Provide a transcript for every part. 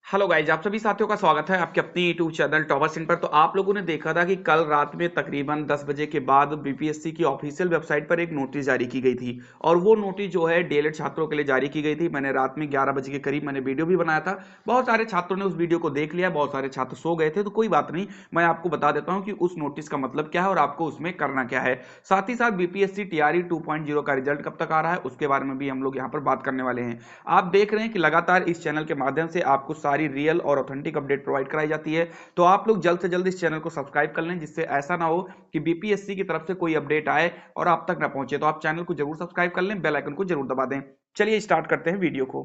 Hello guys, आप सभी साथियों का स्वागत है आपके अपनी यूट्यूब चैनल टॉपर सिंह पर। तो आप लोगों ने देखा था कि कल रात में तकरीबन 10 बजे के बाद बीपीएससी की ऑफिशियल वेबसाइट पर एक नोटिस जारी की गई थी। और वो नोटिस जो है डीएलएड छात्रों के लिए जारी की गई थी। मैंने रात में 11 बजे के करीब मैंने वीडियो भी बनाया था। बहुत सारे छात्रों ने उस वीडियो को देख लिया, बहुत सारे छात्र सो गए थे, तो कोई बात नहीं, मैं आपको बता देता हूँ कि उस नोटिस का मतलब क्या है और आपको उसमें करना क्या है। साथ ही साथ बीपीएससी टीआरई 2.0 का रिजल्ट कब तक आ रहा है उसके बारे में भी हम लोग यहाँ पर बात करने वाले हैं। आप देख रहे हैं कि लगातार इस चैनल के माध्यम से आपको सारी रियल और ऑथेंटिक अपडेट प्रोवाइड कराई जाती है। तो आप लोग जल्द से जल्द इस चैनल को सब्सक्राइब कर लें, जिससे ऐसा ना हो कि बीपीएससी की तरफ से कोई अपडेट आए और आप तक ना पहुंचे। तो आप चैनल को जरूर सब्सक्राइब कर लें, बेल आइकन को जरूर दबा दें। चलिए स्टार्ट करते हैं वीडियो को।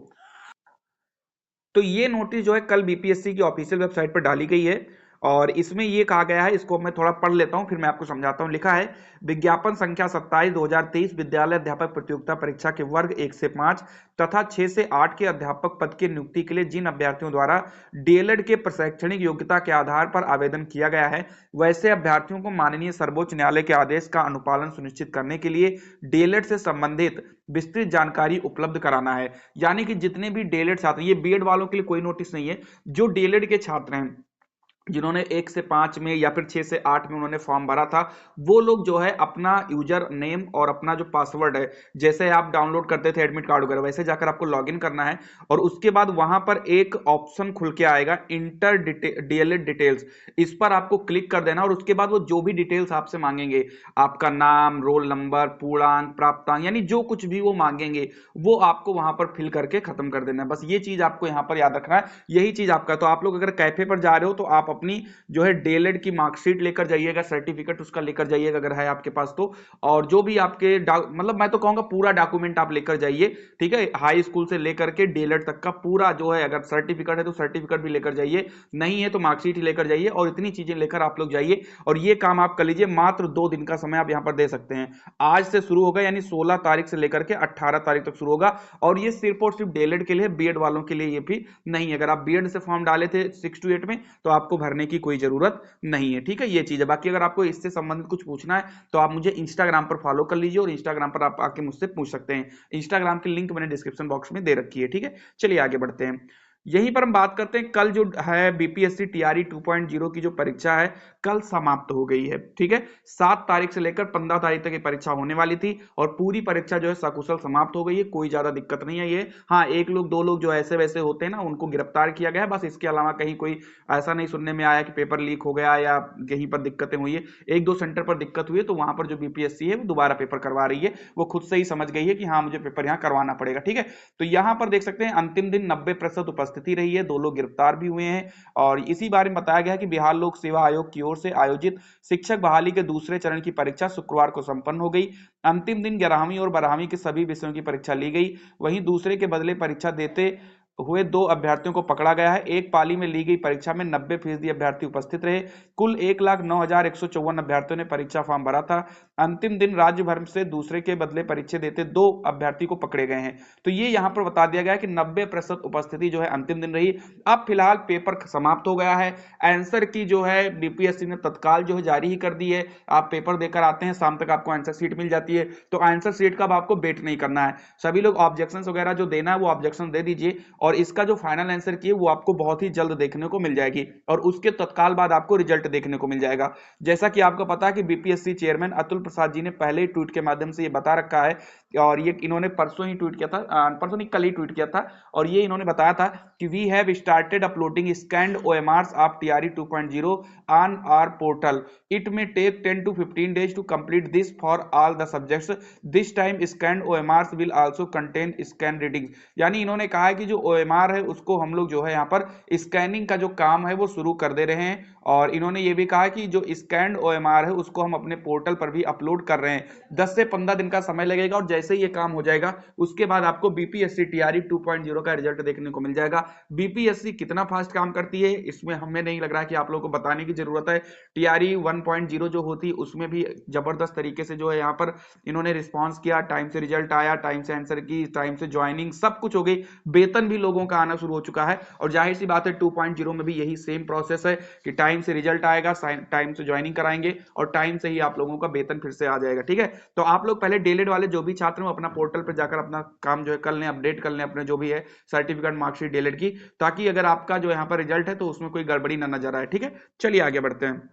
तो ये नोटिस जो है कल बीपीएससी की ऑफिशियल वेबसाइट पर डाली गई है। और इसमें ये कहा गया है, इसको मैं थोड़ा पढ़ लेता हूं फिर मैं आपको समझाता हूं। लिखा है, विज्ञापन संख्या 27/2023 विद्यालय अध्यापक प्रतियोगिता परीक्षा के वर्ग 1 से 5 तथा 6 से 8 के अध्यापक पद की नियुक्ति के लिए जिन अभ्यर्थियों द्वारा डीएलएड के प्रशैक्षणिक योग्यता के आधार पर आवेदन किया गया है, वैसे अभ्यर्थियों को माननीय सर्वोच्च न्यायालय के आदेश का अनुपालन सुनिश्चित करने के लिए डीएलएड से संबंधित विस्तृत जानकारी उपलब्ध कराना है। यानी कि जितने भी डीएलएड छात्र, ये बीएड वालों के लिए कोई नोटिस नहीं है, जो डीएलएड के छात्र हैं जिन्होंने 1 से 5 में या फिर 6 से 8 में उन्होंने फॉर्म भरा था, वो लोग जो है अपना यूजर नेम और अपना जो पासवर्ड है, जैसे आप डाउनलोड करते थे एडमिट कार्ड वगैरह, वैसे जाकर आपको लॉगिन करना है। और उसके बाद वहां पर एक ऑप्शन खुल के आएगा, इंटर डीएलएड डिटेल्स। इस पर आपको क्लिक कर देना और उसके बाद वो जो भी डिटेल्स आपसे मांगेंगे, आपका नाम, रोल नंबर, पूर्णांक, प्राप्तांक, यानी जो कुछ भी वो मांगेंगे वो आपको वहां पर फिल करके खत्म कर देना है। बस ये चीज आपको यहां पर याद रखना है, यही चीज आपका। तो आप लोग अगर कैफे पर जा रहे हो तो आप अपनी जो है डीएलएड की मार्कशीट लेकर जाइएगा, सर्टिफिकेट उसका लेकर जाइएगा अगर है आपके पास तो। और जो भी आपके मतलब मैं तो कहूंगा पूरा डॉक्यूमेंट आप लेकर जाइए, ठीक है। हाई स्कूल से लेकर के डीएलएड तक का पूरा जो है, अगर सर्टिफिकेट है तो सर्टिफिकेट भी लेकर जाइए, नहीं है तो मार्कशीट ही लेकर जाइए। और इतनी चीजें लेकर आप लोग जाइए और ये काम आप कर लीजिए। मात्र 2 दिन का समय आप यहां पर दे सकते हैं। आज से शुरू होगा, यानी 16 तारीख से लेकर के 18 तारीख तक शुरू होगा। और ये सिर्फ और सिर्फ डीएलएड के लिए, बीएड वालों के लिए ये भी नहीं है। अगर आप बीएड से फॉर्म डाले थे 6 to 8 में तो आपको भरने की कोई जरूरत नहीं है, ठीक है। ये चीज है। बाकी अगर आपको इससे संबंधित कुछ पूछना है तो आप मुझे इंस्टाग्राम पर फॉलो कर लीजिए और इंस्टाग्राम पर आप आके मुझसे पूछ सकते हैं। इंस्टाग्राम की लिंक मैंने डिस्क्रिप्शन बॉक्स में दे रखी है, ठीक है। चलिए आगे बढ़ते हैं। यहीं पर हम बात करते हैं, कल जो है बीपीएससी टीआरई 2.0 की जो परीक्षा है कल समाप्त हो गई है, ठीक है। 7 तारीख से लेकर 15 तारीख तक ये परीक्षा होने वाली थी और पूरी परीक्षा जो है सकुशल समाप्त हो गई है। कोई ज्यादा दिक्कत नहीं है। ये हाँ, एक लोग दो लोग जो ऐसे वैसे होते हैं ना, उनको गिरफ्तार किया गया है, बस इसके अलावा कहीं कोई ऐसा नहीं सुनने में आया कि पेपर लीक हो गया या कहीं पर दिक्कतें हुई है। 1-2 सेंटर पर दिक्कत हुई है तो वहां पर जो बीपीएससी है वो दोबारा पेपर करवा रही है। वो खुद से ही समझ गई है कि हाँ मुझे पेपर यहाँ करवाना पड़ेगा, ठीक है। तो यहाँ पर देख सकते हैं अंतिम दिन 90% उपस्थिति रही है, 2 लोग गिरफ्तार भी हुए हैं। और इसी बारे में बताया गया है कि बिहार लोक सेवा आयोग की ओर से आयोजित शिक्षक बहाली के दूसरे चरण की परीक्षा शुक्रवार को संपन्न हो गई। अंतिम दिन 11वीं और 12वीं के सभी विषयों की परीक्षा ली गई। वहीं दूसरे के बदले परीक्षा देते हुए 2 अभ्यर्थियों को पकड़ा गया है। एक पाली में ली गई परीक्षा में 90% अभ्यर्थी उपस्थित रहे। कुल 1,09,154 अभ्यर्थियों ने परीक्षा फॉर्म भरा था। अंतिम दिन राज्य भर से दूसरे के बदले परीक्षा देते 2 अभ्यर्थी को पकड़े गए हैं। तो ये यहाँ पर बता दिया गया है कि 90% उपस्थिति जो है अंतिम दिन रही। अब फिलहाल पेपर समाप्त हो गया है। आंसर की जो है बीपीएससी ने तत्काल जो है जारी ही कर दी है। आप पेपर देकर आते हैं, शाम तक आपको आंसर शीट मिल जाती है। तो आंसर शीट का अब आपको वेट नहीं करना है। सभी लोग ऑब्जेक्शन वगैरह जो देना है वो ऑब्जेक्शन दे दीजिए और इसका जो फाइनल आंसर की है वो आपको बहुत ही जल्द देखने को मिल जाएगी और उसके तत्काल बाद आपको रिजल्ट देखने को मिल जाएगा। जैसा कि आपको पता है कि बीपीएससी चेयरमैन अतुल प्रसाद जी ने पहले ही ट्वीट के माध्यम से ये बता रखा है और ये इन्होंने परसों ही ट्वीट किया था, परसों नहीं कल ही ट्वीट किया था। और ये इन्होंने बताया था कि we have started uploading scanned OMRs of TRE 2.0 on our portal. It may take 10 to 15 days to complete this for all the subjects. This time scanned OMRs will also contain scan readings. यानी इन्होंने कहा है कि जो OMR है उसको हम लोग जो है यहाँ पर स्कैनिंग का जो काम है वो शुरू कर दे रहे हैं। और इन्होंने ये भी कहा कि जो स्कैन्ड OMR है उसको हम अपने पोर्टल पर भी अपलोड कर रहे हैं। 10 से 15 दिन का समय लगेगा और जैसे ही ये काम हो जाएगा उसके बाद आपको बीपीएससी टीआरई 2.0 का रिजल्ट देखने को मिल जाएगा। बीपीएससी कितना फास्ट काम करती है इसमें हमें नहीं लग रहा है कि आप लोगों को बताने की जरूरत है। टीआरई 1.0 जो होती उसमें भी जबरदस्त तरीके से जो है यहाँ पर इन्होंने रिस्पॉन्स किया, टाइम से रिजल्ट आया, टाइम से आंसर की, टाइम से ज्वाइनिंग सब कुछ हो गई, वेतन भी लोगों का आना शुरू हो चुका है। और जाहिर सी बात है 2.0 में भी यही सेम प्रोसेस है कि टाइम से रिजल्ट आएगा, टाइम से ज्वाइनिंग कराएंगे और टाइम से ही आप लोगों का वेतन फिर से आ जाएगा, ठीक है। तो आप लोग पहले डीएलएड वाले जो भी छात्र छात्र अपना पोर्टल पर जाकर अपना काम जो है कर लें, अपडेट कर लें अपने जो भी है सर्टिफिकेट, मार्कशीट डीएलएड की, ताकि अगर आपका जो यहाँ पर रिजल्ट है तो उसमें कोई गड़बड़ी ना नजर आए। ठीक है, चलिए आगे बढ़ते हैं।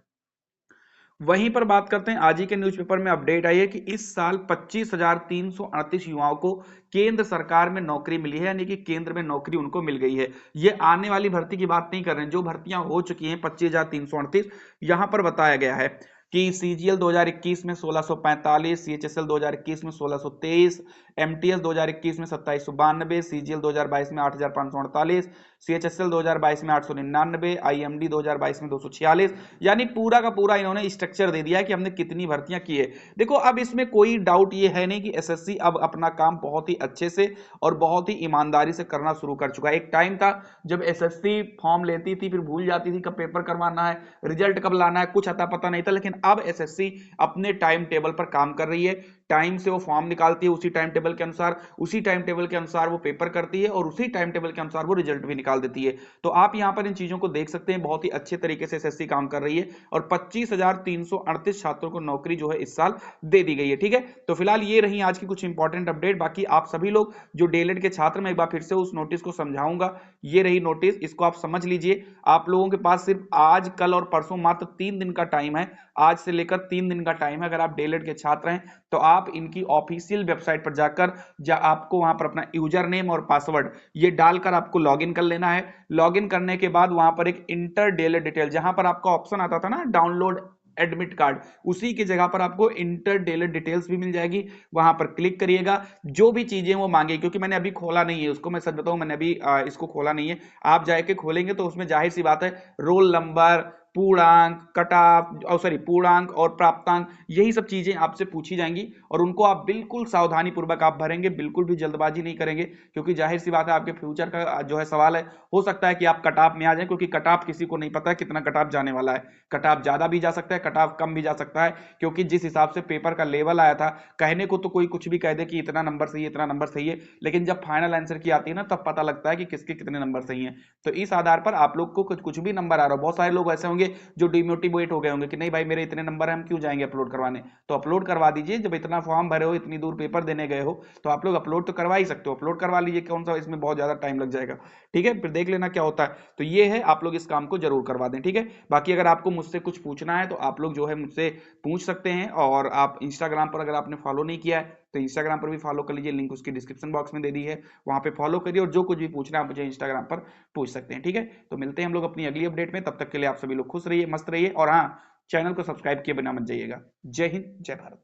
वहीं पर बात करते हैं, आज ही के न्यूज़पेपर में अपडेट आई है कि इस साल 25,338 युवाओं को केंद्र सरकार में नौकरी मिली है, यानी कि केंद्र में नौकरी उनको मिल गई है। ये आने वाली भर्ती की बात नहीं कर रहे हैं, जो भर्तियां हो चुकी हैं 25,338, यहां पर बताया गया है कि सीजीएल 2021 में 1645, सीएचएसएल 2021 में 1623, एमटीएस 2021 में 2792, सीजीएल 2022 में 8548, सीएचएसएल 2022 में 899, आईएमडी 2022 में 246, यानी पूरा का पूरा इन्होंने स्ट्रक्चर दे दिया है कि हमने कितनी भर्तियां की है। देखो अब इसमें कोई डाउट ये है नहीं कि एसएससी अब अपना काम बहुत ही अच्छे से और बहुत ही ईमानदारी से करना शुरू कर चुका है। एक टाइम था जब एसएससी फॉर्म लेती थी, फिर भूल जाती थी कब पेपर करवाना है, रिजल्ट कब लाना है, कुछ अता पता नहीं था, लेकिन अब एसएससी अपने टाइम टेबल पर काम कर रही है। टाइम से वो फॉर्म निकालती है, उसी टाइम टेबल के अनुसार, उसी टाइम टेबल के अनुसार वो पेपर करती है और उसी टाइम टेबल के अनुसार वो रिजल्ट भी निकाल देती है। तो आप यहां पर इन चीजों को देख सकते हैं, बहुत ही अच्छे तरीके से एसएससी काम कर रही है और 25,338 छात्रों को नौकरी जो है इस साल दे दी गई है। ठीक है, तो फिलहाल ये रही आज की कुछ इंपॉर्टेंट अपडेट। बाकी आप सभी लोग जो डीएलएड के छात्र, मैं एक बार फिर से उस नोटिस को समझाऊंगा। ये रही नोटिस, इसको आप समझ लीजिए। आप लोगों के पास सिर्फ आज, कल और परसों मात्र 3 दिन का टाइम है, आज से लेकर 3 दिन का टाइम है। अगर आप डीएलएड के छात्र हैं तो आप इनकी ऑफिशियल वेबसाइट पर जाकर आपको वहां पर अपना यूजर नेम और पासवर्ड ये डालकर आपको लॉगिन कर लेना है। लॉगिन करने के बाद वहां पर एक इंटर डीएलएड डिटेल, जहां पर आपका ऑप्शन आता था ना डाउनलोड एडमिट कार्ड, उसी की जगह पर आपको इंटर डीएलएड डिटेल्स भी मिल जाएगी। वहां पर क्लिक करिएगा, जो भी चीजें वो मांगे, क्योंकि मैंने अभी खोला नहीं है उसको, मैं सच बताऊं मैंने अभी इसको खोला नहीं है। आप जाके खोलेंगे तो उसमें जाहिर सी बात है रोल नंबर, पूर्णांक, कटाफ और सॉरी पूर्णांक और प्राप्तांक, यही सब चीजें आपसे पूछी जाएंगी और उनको आप बिल्कुल सावधानी पूर्वक आप भरेंगे, बिल्कुल भी जल्दबाजी नहीं करेंगे, क्योंकि जाहिर सी बात है आपके फ्यूचर का जो है सवाल है, हो सकता है कि आप कटाफ में आ जाए, क्योंकि कटाफ किसी को नहीं पता है कितना कटाफ जाने वाला है। कटाफ ज्यादा भी जा सकता है, कटाफ कम भी जा सकता है, क्योंकि जिस हिसाब से पेपर का लेवल आया था, कहने को तो कोई कुछ भी कह दे कि इतना नंबर सही है, इतना नंबर सही है, लेकिन जब फाइनल आंसर की आती है ना, तब पता लगता है कि किसके कितने नंबर सही है। तो इस आधार पर आप लोग को कुछ भी नंबर आ रहा हो, बहुत सारे लोग ऐसे होंगे जो डिमोटिवेट हो गए होंगे कि नहीं भाई मेरे इतने नंबर है, हम क्यों जाएंगे अपलोड करवाने। तो अपलोड करवा दीजिए, जब इतना फॉर्म भरे हो, इतनी दूर पेपर देने गए हो, तो आप लोग अपलोड तो करवा ही सकते हो, अपलोड करवा लीजिए, कौन सा इसमें बहुत ज्यादा टाइम लग जाएगा। ठीक है, फिर देख लेना क्या होता है। तो ये है, आप लोग इस काम को जरूर करवा दें। ठीक है, बाकी अगर आपको मुझसे कुछ पूछना है तो आप लोग जो है मुझसे पूछ सकते हैं, और आप इंस्टाग्राम पर अगर आपने फॉलो नहीं किया है तो इंस्टाग्राम पर भी फॉलो कर लीजिए, लिंक उसकी डिस्क्रिप्शन बॉक्स में दे दी है, वहां पे फॉलो करिए और जो कुछ भी पूछना है आप मुझे इंस्टाग्राम पर पूछ सकते हैं। ठीक है, तो मिलते हैं हम लोग अपनी अगली अपडेट में, तब तक के लिए आप सभी लोग खुश रहिए, मस्त रहिए, और हाँ, चैनल को सब्सक्राइब किए बिना मत जाइएगा। जय हिंद, जय भारत।